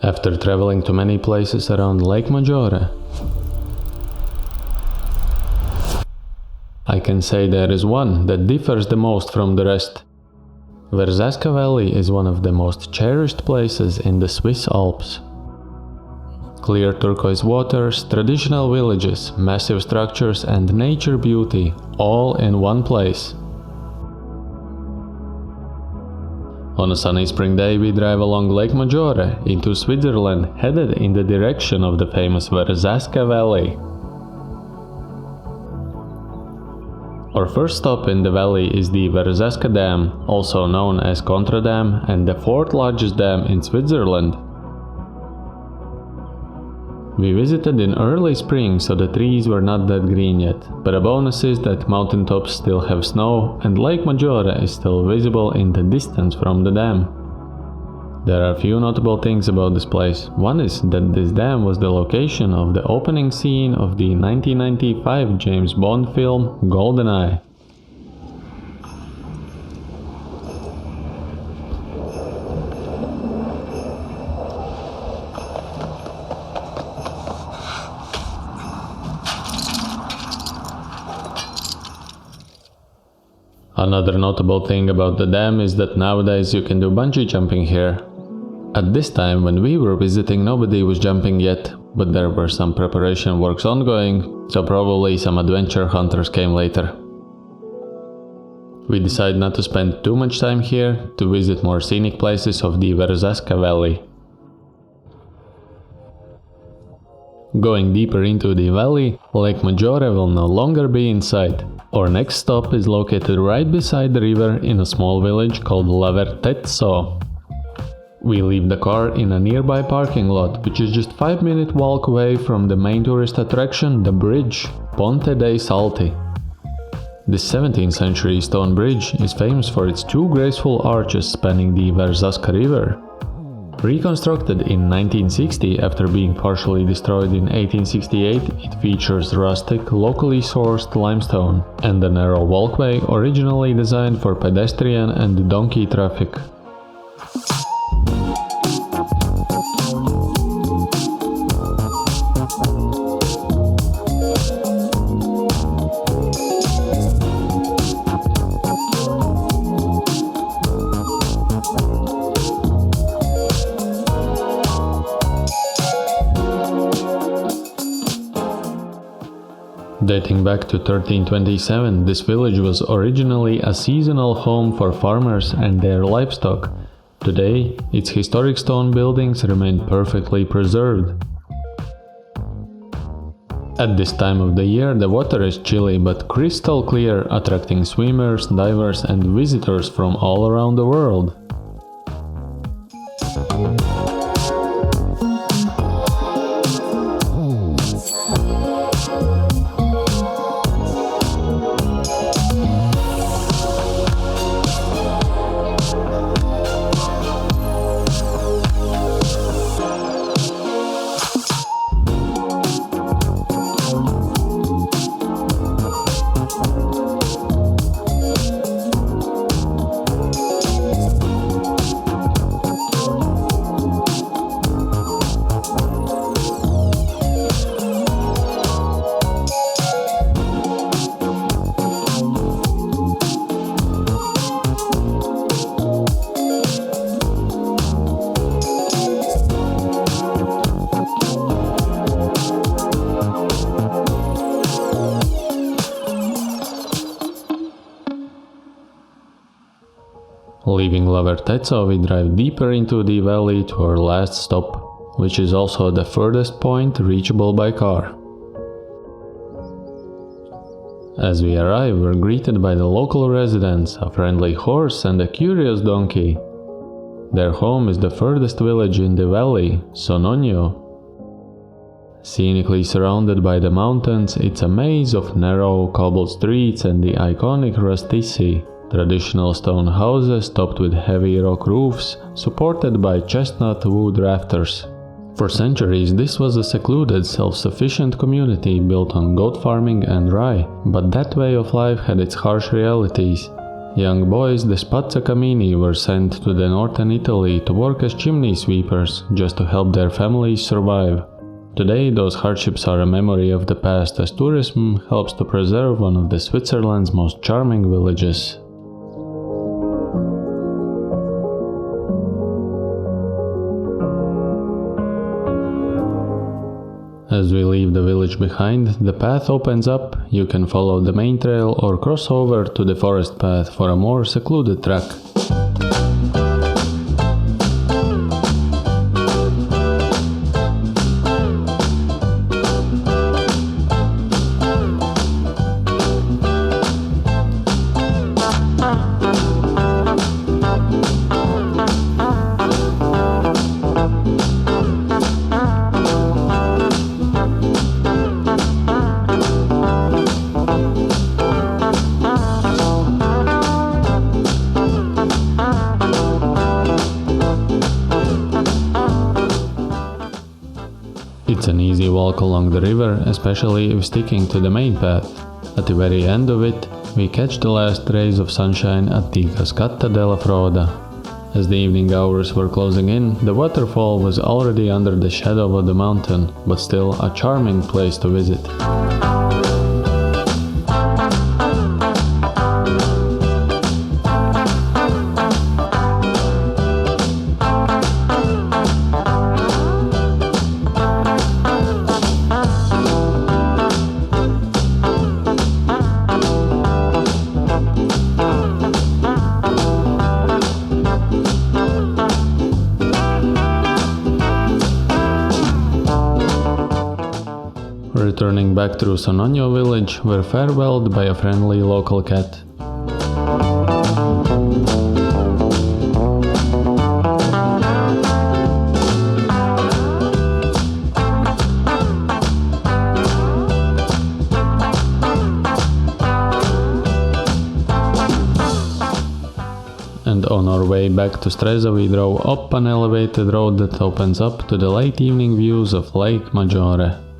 After traveling to many places around Lake Maggiore, I can say there is one that differs the most from the rest. Verzasca Valley is one of the most cherished places in the Swiss Alps. Clear turquoise waters, traditional villages, massive structures and nature beauty, all in one place. On a sunny spring day we drive along Lake Maggiore into Switzerland, headed in the direction of the famous Verzasca Valley. Our first stop in the valley is the Verzasca Dam, also known as Contra Dam, and the fourth largest dam in Switzerland. We visited in early spring, so the trees were not that green yet, but a bonus is that mountaintops still have snow and Lake Maggiore is still visible in the distance from the dam. There are a few notable things about this place. One is that this dam was the location of the opening scene of the 1995 James Bond film GoldenEye. Another notable thing about the dam is that nowadays you can do bungee jumping here. At this time when we were visiting nobody was jumping yet, but there were some preparation works ongoing, so probably some adventure hunters came later. We decided not to spend too much time here, to visit more scenic places of the Verzasca Valley. Going deeper into the valley, Lake Maggiore will no longer be in sight. Our next stop is located right beside the river in a small village called Lavertezzo. We leave the car in a nearby parking lot, which is just 5-minute walk away from the main tourist attraction, the bridge, Ponte dei Salti. This 17th century stone bridge is famous for its two graceful arches spanning the Verzasca river. Reconstructed in 1960 after being partially destroyed in 1868, it features rustic, locally sourced limestone and a narrow walkway originally designed for pedestrian and donkey traffic. Dating back to 1327, this village was originally a seasonal home for farmers and their livestock. Today, its historic stone buildings remain perfectly preserved. At this time of the year, the water is chilly but crystal clear, attracting swimmers, divers and visitors from all around the world. Leaving Lavertezzo, we drive deeper into the valley to our last stop, which is also the furthest point reachable by car. As we arrive, we're greeted by the local residents, a friendly horse and a curious donkey. Their home is the furthest village in the valley, Sonogno. Scenically surrounded by the mountains, it's a maze of narrow, cobbled streets and the iconic rustici, traditional stone houses topped with heavy rock roofs, supported by chestnut wood rafters. For centuries, this was a secluded, self-sufficient community built on goat farming and rye, but that way of life had its harsh realities. Young boys, the Spazzacamini, were sent to the northern Italy to work as chimney sweepers, just to help their families survive. Today, those hardships are a memory of the past, as tourism helps to preserve one of the Switzerland's most charming villages. As we leave the village behind, the path opens up. You can follow the main trail or cross over to the forest path for a more secluded track. It's an easy walk along the river, especially if sticking to the main path. At the very end of it, we catch the last rays of sunshine at the Cascata la Froda. As the evening hours were closing in, the waterfall was already under the shadow of the mountain, but still a charming place to visit. Returning back through Sonogno village, we're farewelled by a friendly local cat. And on our way back to Stresa, we drove up an elevated road that opens up to the late evening views of Lake Maggiore.